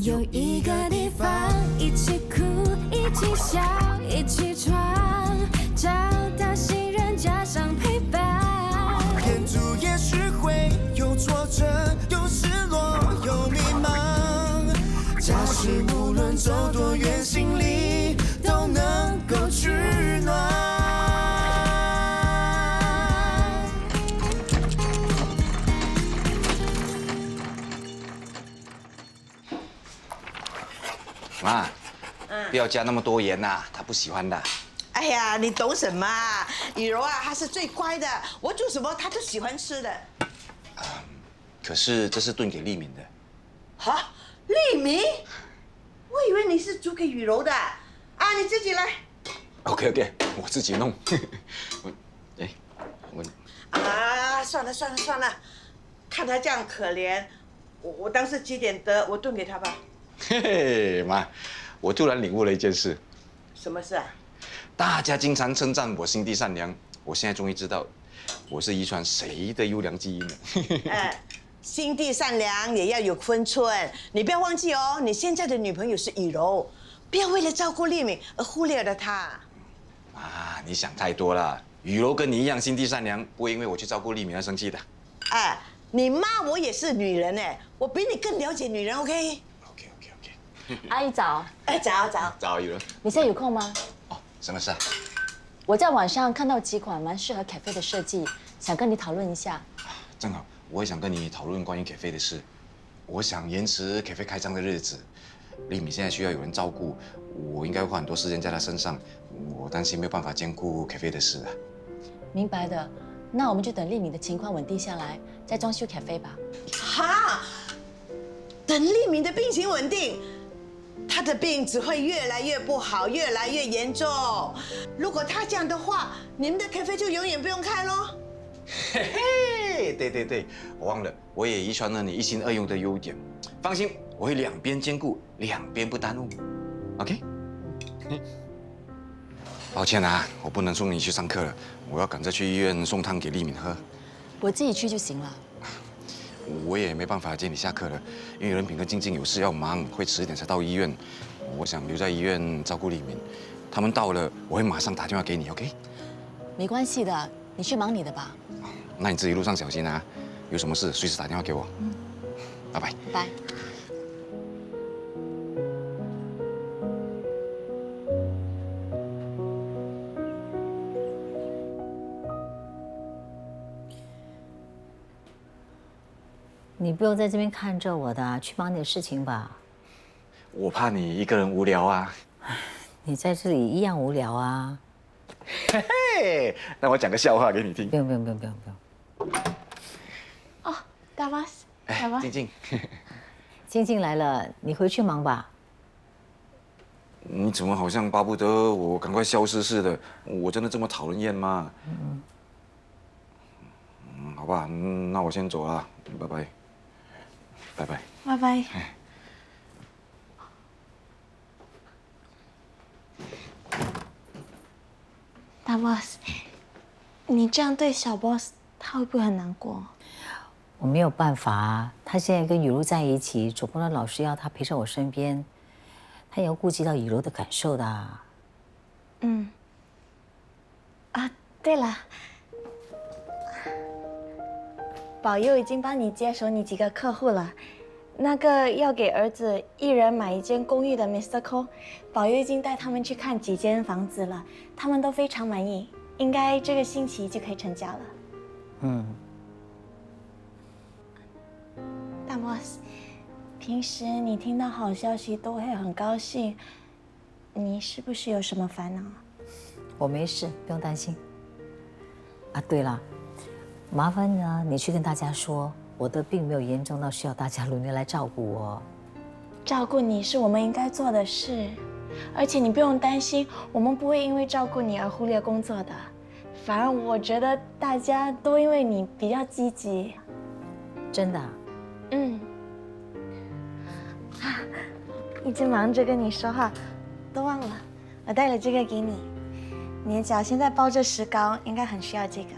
有一个地方，一起哭，一起笑，一起闯，找到信任加上陪伴。沿途也许会有挫折，有失落，有迷茫。假使无论走多远，心里都能够取暖。妈，不要加那么多盐呐，他不喜欢的。哎呀，你懂什么啊？雨柔啊，她是最乖的，我煮什么她都喜欢吃的。可是这是炖给丽敏的。哈，丽敏，我以为你是煮给雨柔的啊，你自己来。OK， 我自己弄。啊，算了，看他这样可怜，我当是积点德，我炖给他吧。嘿嘿，妈，我突然领悟了一件事。什么事啊？大家经常称赞我心地善良，我现在终于知道，我是遗传谁的优良基因了。心地善良也要有分寸，你不要忘记哦，你现在的女朋友是雨柔，不要为了照顾丽敏而忽略了她。啊，你想太多了。雨柔跟你一样心地善良，不会因为我去照顾丽敏而生气的。哎，你骂我也是女人哎，我比你更了解女人 ，OK？ 阿姨早。哎，早。早，雨柔。你现在有空吗？哦，什么事啊？我在网上看到几款蛮适合 cafe 的设计，想跟你讨论一下。正好，我也想跟你讨论关于 cafe 的事。我想延迟 cafe 开张的日子。丽敏现在需要有人照顾，我应该花很多时间在她身上，我担心没有办法兼顾 cafe 的事啊。明白的，那我们就等丽敏的情况稳定下来，再装修 cafe 吧。哈，等丽敏的病情稳定。他的病只会越来越不好，越来越严重。如果他这样的话，你们的 cafe 就永远不用开咯。嘿嘿，对，我忘了，我也遗传了你一心二用的优点。放心，我会两边兼顾，两边不耽误。OK？ 抱歉啊，我不能送你去上课了，我要赶着去医院送汤给丽敏喝。我自己去就行了。我也没办法接你下课了，因为任品跟静静有事要忙，会迟一点才到医院。我想留在医院照顾丽敏，他们到了，我会马上打电话给你 ，OK？ 没关系的，你去忙你的吧。那你自己路上小心啊，有什么事随时打电话给我。拜拜。拜拜。你不用在这边看着我的，去忙你的事情吧。我怕你一个人无聊啊。你在这里一样无聊啊。嘿嘿，那我讲个笑话给你听。不用。哦，大巴斯，哎，静静。静静来了，你回去忙吧。你怎么好像巴不得我赶快消失似的？我真的这么讨人厌吗？好吧，那我先走了，拜拜。拜拜。大 boss， 你这样对小 boss， 他会不会很难过？我没有办法啊，他现在跟雨茹在一起，总不能老是要他陪在我身边，他也要顾及到雨茹的感受的啊。对了，宝佑已经帮你接手你几个客户了。那个要给儿子一人买一间公寓的 Mr. Cole， 宝佑已经带他们去看几间房子了，他们都非常满意，应该这个星期就可以成交了。大 boss， 平时你听到好消息都会很高兴，你是不是有什么烦恼？我没事，不用担心。啊，对了，麻烦呢，你去跟大家说，我的病没有严重到需要大家轮流来照顾我。照顾你是我们应该做的事，而且你不用担心，我们不会因为照顾你而忽略工作的。反而我觉得大家都因为你比较积极。真的啊？一直忙着跟你说话，都忘了，我带了这个给你。你的脚现在包着石膏，应该很需要这个。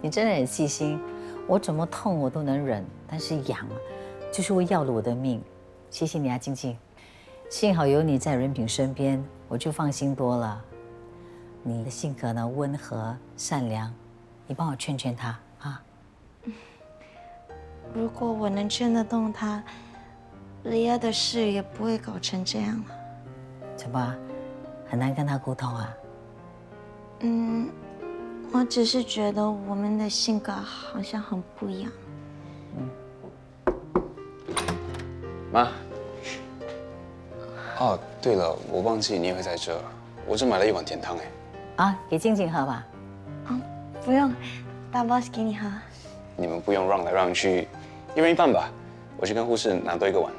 你真的很细心，我怎么痛我都能忍，但是痒啊，就是会要了我的命。谢谢你啊，静静。幸好有你在任品身边，我就放心多了。你的性格呢，温和善良，你帮我劝劝他啊。如果我能劝得动他，李亚的事也不会搞成这样了。怎么，很难跟他沟通啊？我只是觉得我们的性格好像很不一样。妈。哦，对了，我忘记你也会在这，我只买了一碗甜汤哎。啊，给静静喝吧。不用，大 boss 给你喝。你们不用让来让去，一人一半吧。我去跟护士拿多一个碗。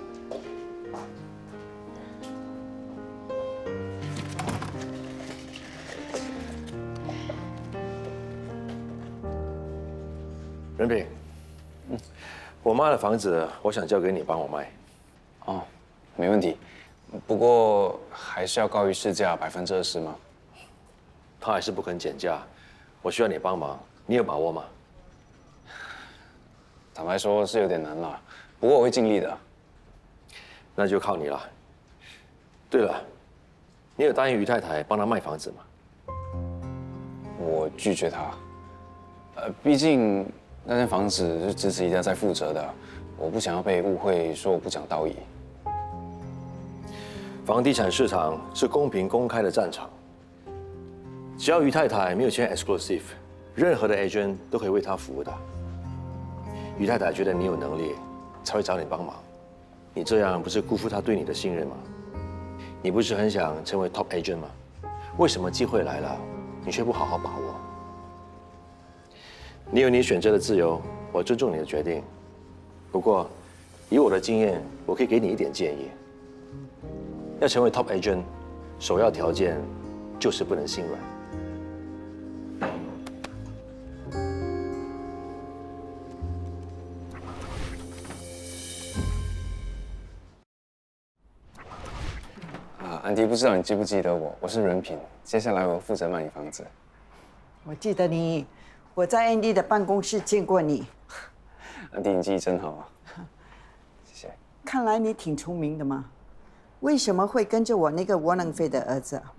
任平，我妈的房子，我想交给你帮我卖。哦，没问题，不过还是要高于市价20%吗？她还是不肯减价，我需要你帮忙，你有把握吗？坦白说是有点难了，不过我会尽力的。那就靠你了。对了，你有答应于太太帮她卖房子吗？我拒绝她，毕竟那间房子是侄子一家在负责的，我不想要被误会说我不讲道义。房地产市场是公平公开的战场，只要于太太没有签 exclusive， 任何的 agent 都可以为她服务的。于太太觉得你有能力，才会找你帮忙。你这样不是辜负她对你的信任吗？你不是很想成为 top agent 吗？为什么机会来了，你却不好好把握？你有你选择的自由，我尊重你的决定。不过，以我的经验，我可以给你一点建议。要成为 top agent， 首要条件就是不能心软。安迪，不知道你记不记得我？我是任品，接下来我负责卖你房子。我记得你，我在 Andy 的办公室见过你。安迪，你记忆真好啊！谢谢。看来你挺聪明的嘛，为什么会跟着我那个窝囊废的儿子啊？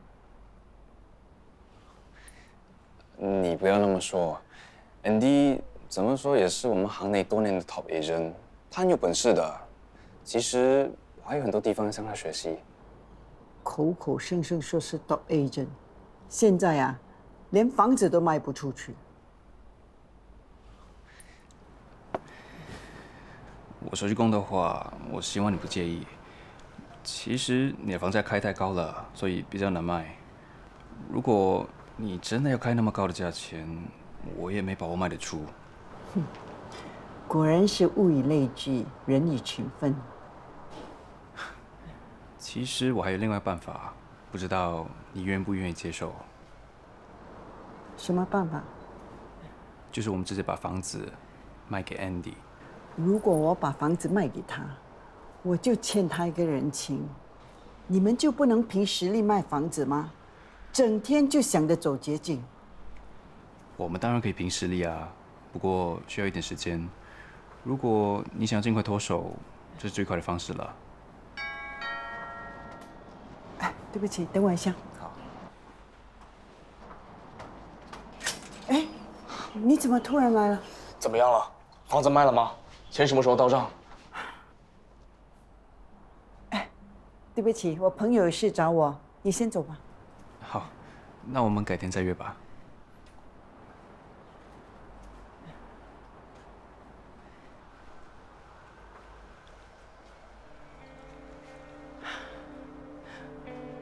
你不要那么说，安迪怎么说也是我们行内多年的 top agent， 他很有本事的。其实我还有很多地方向他学习。口口声声说是 top agent， 现在啊，连房子都卖不出去。我说句公道话，我希望你不介意。其实你的房价开太高了，所以比较难卖。如果你真的要开那么高的价钱，我也没把握卖得出。果然是物以类聚，人以群分。其实我还有另外办法，不知道你愿不愿意接受？什么办法？就是我们直接把房子卖给 Andy。如果我把房子卖给他，我就欠他一个人情。你们就不能凭实力卖房子吗？整天就想着走捷径。我们当然可以凭实力啊，不过需要一点时间。如果你想尽快脱手，这是最快的方式了。哎，对不起，等我一下。好。哎，你怎么突然来了？怎么样了？房子卖了吗？钱什么时候到账？哎，对不起，我朋友有事找我，你先走吧。好，那我们改天再约吧。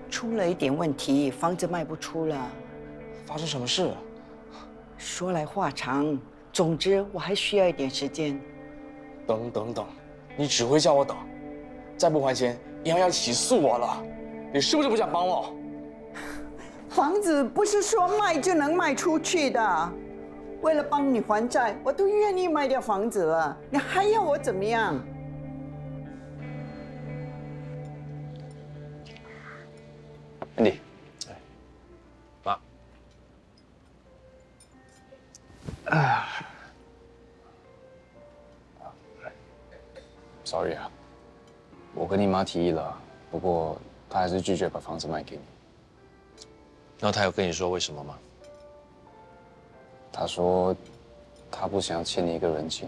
出了一点问题，房子卖不出了。发生什么事？说来话长，总之我还需要一点时间。等，你只会叫我等，再不还钱，银行要起诉我了。你是不是不想帮我？房子不是说卖就能卖出去的。为了帮你还债，我都愿意卖掉房子了，你还要我怎么样？Andy，爸。Sorry 啊。我跟你妈提议了，不过她还是拒绝把房子卖给你。那他有跟你说为什么吗？她说，她不想要欠你一个人情。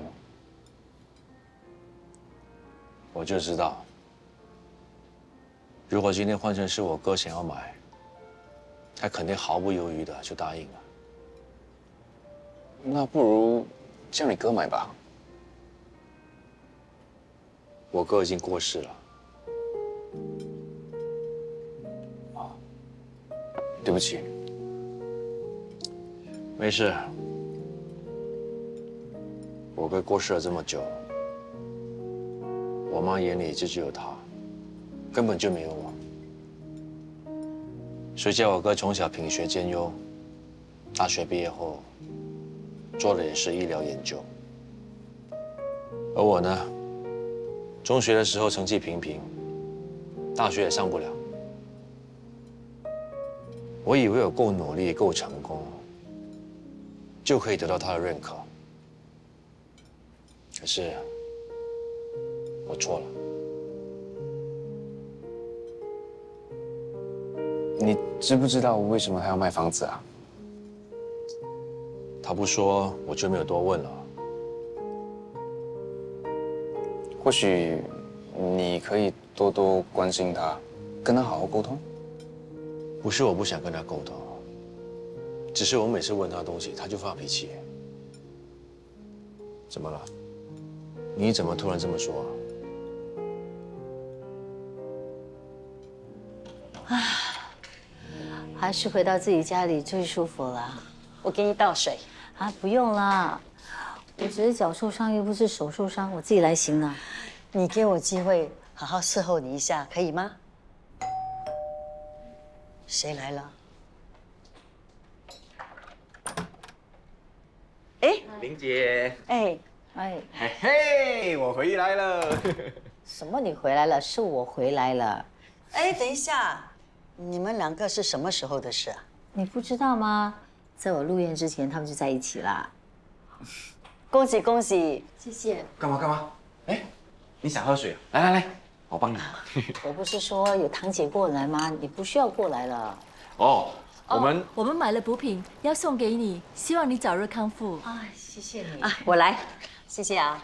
我就知道，如果今天换成是我哥想要买，他肯定毫不犹豫的就答应了。那不如叫你哥买吧。我哥已经过世了。对不起。没事。我哥过世了这么久，我妈眼里就只有他，根本就没有我。谁叫我哥从小品学兼优，大学毕业后做的也是医疗研究，而我呢，中学的时候成绩平平，大学也上不了。我以为我够努力、够成功，就可以得到他的认可。可是，我错了。你知不知道为什么他要卖房子啊？他不说，我就没有多问了。或许你可以多多关心他，跟他好好沟通。不是我不想跟他沟通，只是我每次问他东西，他就发脾气。怎么了？你怎么突然这么说啊？还是回到自己家里最舒服了。我给你倒水。啊，不用了，我只是脚受伤，又不是手受伤，我自己来行了。你给我机会，好好伺候你一下，可以吗？谁来了？哎，玲姐。哎，哎，嘿嘿，我回来了。什么？你回来了？是我回来了。哎，等一下，你们两个是什么时候的事啊？你不知道吗？在我入院之前，他们就在一起啦。恭喜恭喜！谢谢。干嘛干嘛？哎，你想喝水啊？来来来，我帮你。我不是说有堂姐过来吗？你不需要过来了。哦，我们买了补品要送给你，希望你早日康复。啊，谢谢你啊，我来，谢谢啊。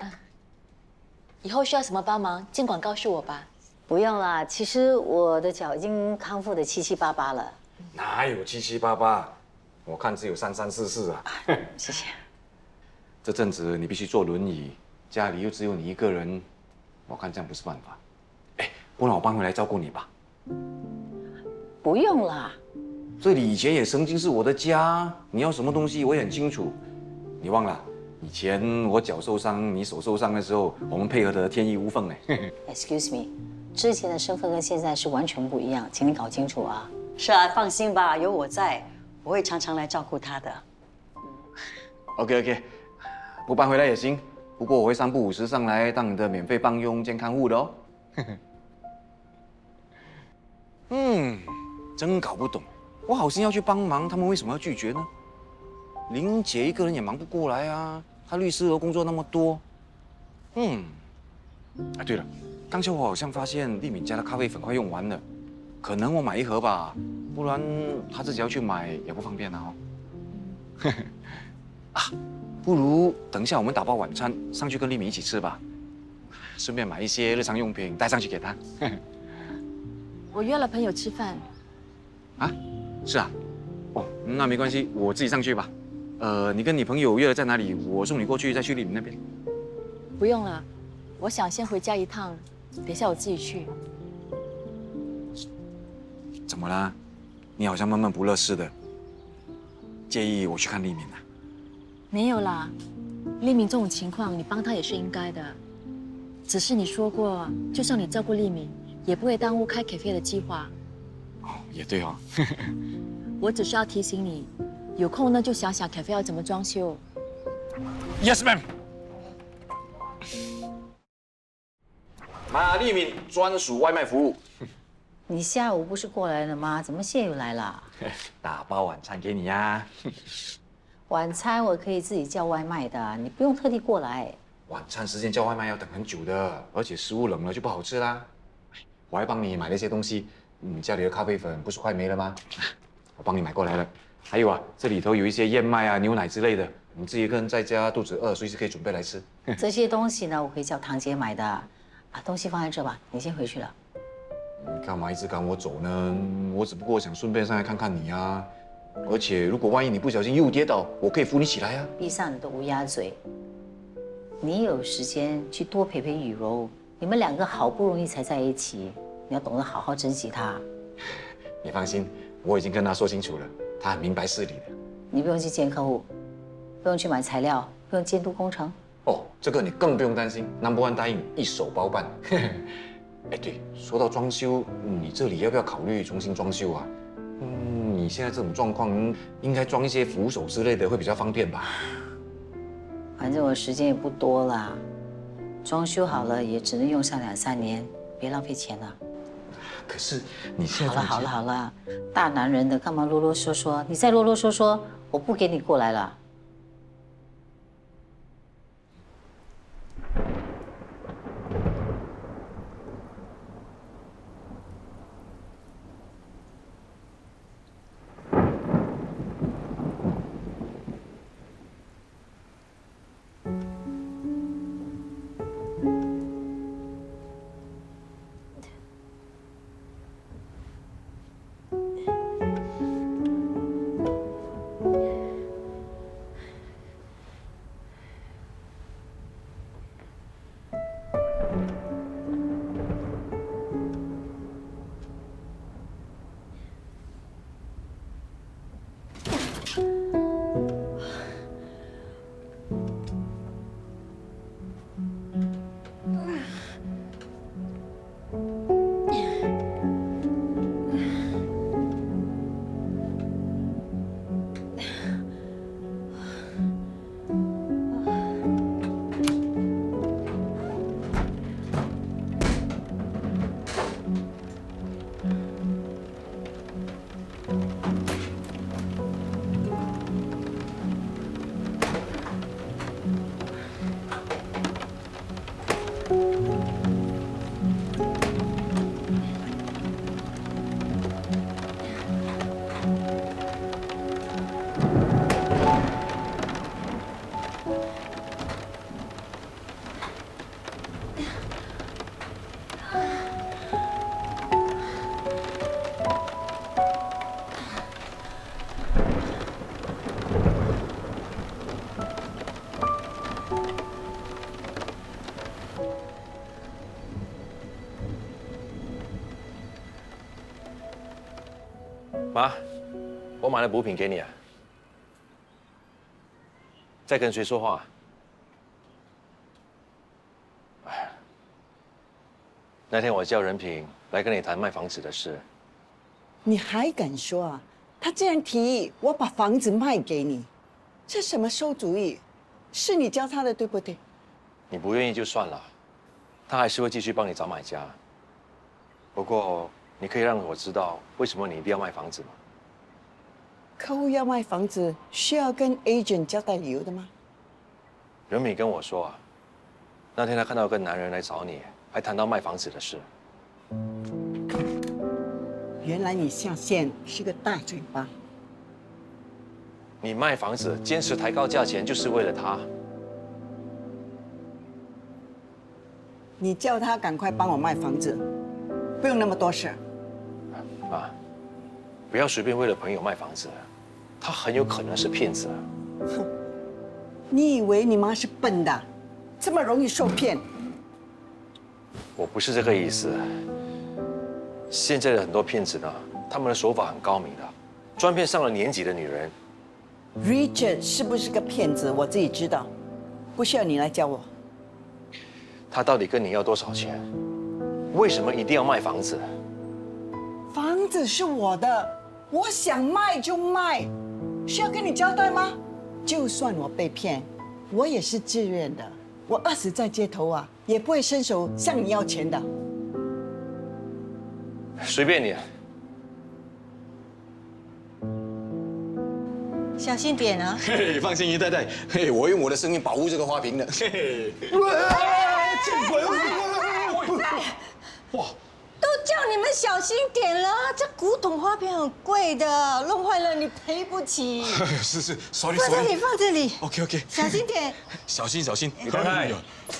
以后需要什么帮忙，尽管告诉我吧。不用啦，其实我的脚已经康复的七七八八了。哪有七七八八？我看只有三三四四啊。谢谢。这阵子你必须坐轮椅，家里又只有你一个人，我看这样不是办法。哎，不然我搬回来照顾你吧。不用啦，这里以前也曾经是我的家，你要什么东西我也很清楚。你忘了，以前我脚受伤，你手受伤的时候，我们配合得天衣无缝呢。Excuse me， 之前的身份跟现在是完全不一样，请你搞清楚啊。是啊，放心吧，有我在，我会常常来照顾他的。OK， 不搬回来也行，不过我会3不5时上来当你的免费帮佣兼看护的哦。真搞不懂，我好心要去帮忙，他们为什么要拒绝呢？玲姐一个人也忙不过来啊，她律师楼工作那么多。啊，对了，刚才我好像发现丽敏家的咖啡粉快用完了，可能我买1盒吧，不然她自己要去买也不方便啊。啊，不如等一下我们打包晚餐上去跟丽敏一起吃吧，顺便买一些日常用品带上去给她。我约了朋友吃饭。啊，是啊，哦，那没关系，我自己上去吧。你跟你朋友约了在哪里？我送你过去，再去丽敏那边。不用了，我想先回家一趟，等一下我自己去。怎么啦？你好像闷闷不乐似的。介意我去看丽敏啊？没有啦，丽敏这种情况，你帮她也是应该的。只是你说过，就算你照顾丽敏，也不会耽误开 cafe 的计划。哦，也对哦。我只是要提醒你，有空呢就想想 cafe 要怎么装修。Yes, ma'am。马丽敏专属外卖服务。你下午不是过来了吗？怎么现在又来了？打包晚餐给你呀。晚餐我可以自己叫外卖的，你不用特地过来。晚餐时间叫外卖要等很久的，而且食物冷了就不好吃啦。我还帮你买了一些东西。你家里的咖啡粉不是快没了吗？我帮你买过来了。还有啊，这里头有一些燕麦啊、牛奶之类的，你自己一个人在家肚子饿，随时可以准备来吃。这些东西呢，我可以叫堂姐买的。啊，东西放在这吧，你先回去了。你干嘛一直赶我走呢？我只不过想顺便上来看看你啊。而且如果万一你不小心又跌倒，我可以扶你起来啊。闭上你的乌鸦嘴。你有时间去多陪陪雨柔，你们2个好不容易才在一起，你要懂得好好珍惜她。你放心，我已经跟他说清楚了，他很明白事理的。你不用去见客户，不用去买材料，不用监督工程。哦，这个你更不用担心 ，No. 1答应一手包办。哎，对，说到装修，你这里要不要考虑重新装修啊？你现在这种状况，应该装一些扶手之类的会比较方便吧？反正我时间也不多啦，装修好了也只能用上2、3年，别浪费钱了。可是你现在好了，大男人的干嘛啰啰嗦嗦？你再啰啰嗦嗦，我不给你过来了。妈，我买了补品给你啊。在跟谁说话？哎，那天我叫任品来跟你谈卖房子的事。你还敢说啊？他竟然提议我把房子卖给你，这什么馊主意？是你教他的，对不对？你不愿意就算了，他还是会继续帮你找买家。不过，你可以让我知道为什么你一定要卖房子吗？客户要卖房子，需要跟 agent 交代理由的吗？任敏跟我说啊，那天他看到一个男人来找你，还谈到卖房子的事。原来你下线是个大嘴巴。你卖房子坚持抬高价钱，就是为了他。你叫他赶快帮我卖房子，不用那么多事。妈，不要随便为了朋友卖房子，他很有可能是骗子。哼，你以为你妈是笨的，这么容易受骗？我不是这个意思。现在的很多骗子呢，他们的手法很高明的，专骗上了年纪的女人。Richard 是不是个骗子？我自己知道，不需要你来教我。他到底跟你要多少钱？为什么一定要卖房子？房子是我的，我想卖就卖，需要跟你交代吗？就算我被骗，我也是自愿的。我饿死在街头啊，也不会伸手向你要钱的。随便你。小心点啊！嘿，放心，姨太太，嘿，我用我的声音保护这个花瓶的。嘿，见鬼！哇，都叫你们小心点了，这古董花瓶很贵的，弄坏了你赔不起。是，sorry。放这里，放这里。OK， 小心点。小心。太太，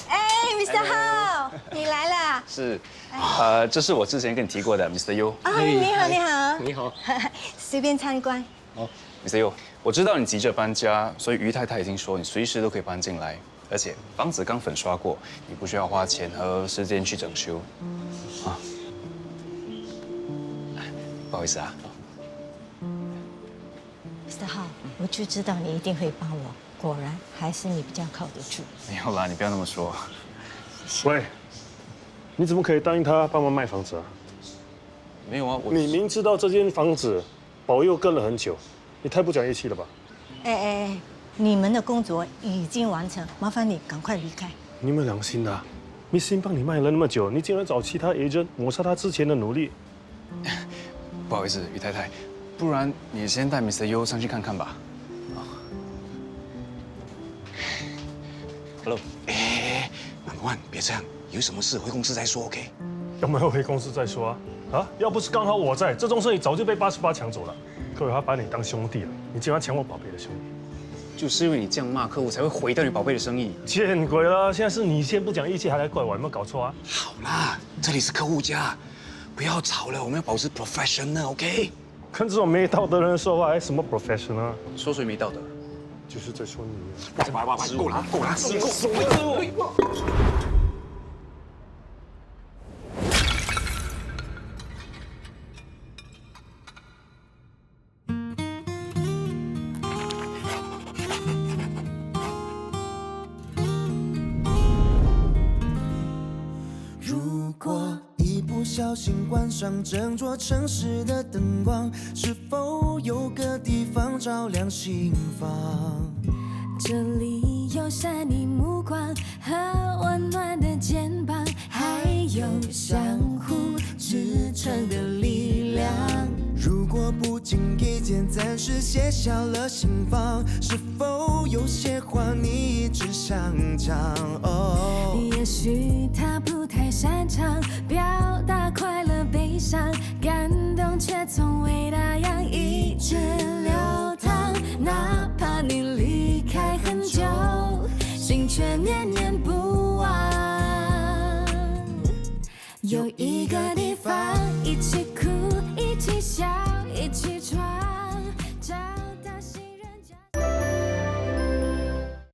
哎 ，Mr. Hao，你来了。是，这是我之前跟你提过的 Mr. Yu。啊，你好，你好。你好。随便参观。哦 ，Mr. Yu，我知道你急着搬家，所以于太太已经说你随时都可以搬进来，而且房子刚粉刷过，你不需要花钱和时间去整修。啊。不好意思啊。Mr. Hao，我就知道你一定会帮我，果然还是你比较靠得住。没有啦，你不要那么说。喂，你怎么可以答应他帮忙卖房子啊？没有啊，你明知道这间房子保佑跟了很久，你太不讲义气了吧？哎，你们的工作已经完成，麻烦你赶快离开。你有没有良心的？Missing帮你卖了那么久，你竟然找其他 agent 抹杀他之前的努力。不好意思，于太太，不然你先带 Mr. Yu 上去看看吧。Hello， Number One， 别这样，有什么事回公司再说 ，OK？ 有没有回公司再说啊？啊，要不是刚好我在，这宗生意早就被88抢走了。各位，他把你当兄弟了，你竟然抢我宝贝的兄弟，就是因为你这样骂客户，才会毁掉你宝贝的生意。见鬼了！现在是你先不讲义气，还来怪我，有没有搞错啊？好啦，这里是客户家，不要吵了，我们要保持 professional，OK？ 跟这种没道德的人说话，还什么 professional？ 说谁没道德？就是在说你。够了，如果一不小心关上整座城市的灯光，是否有个地方照亮心房？这里有善意目光和温暖的肩膀，还有相互支撑的力量。如果不经意间暂时写下了心房，是否有些话你一直想讲？哦，也许他不太擅长表达快乐悲伤，感动却从未那样一直流淌。哪怕你离开很久，心却念念不忘。有一个地方，一起哭，一起笑。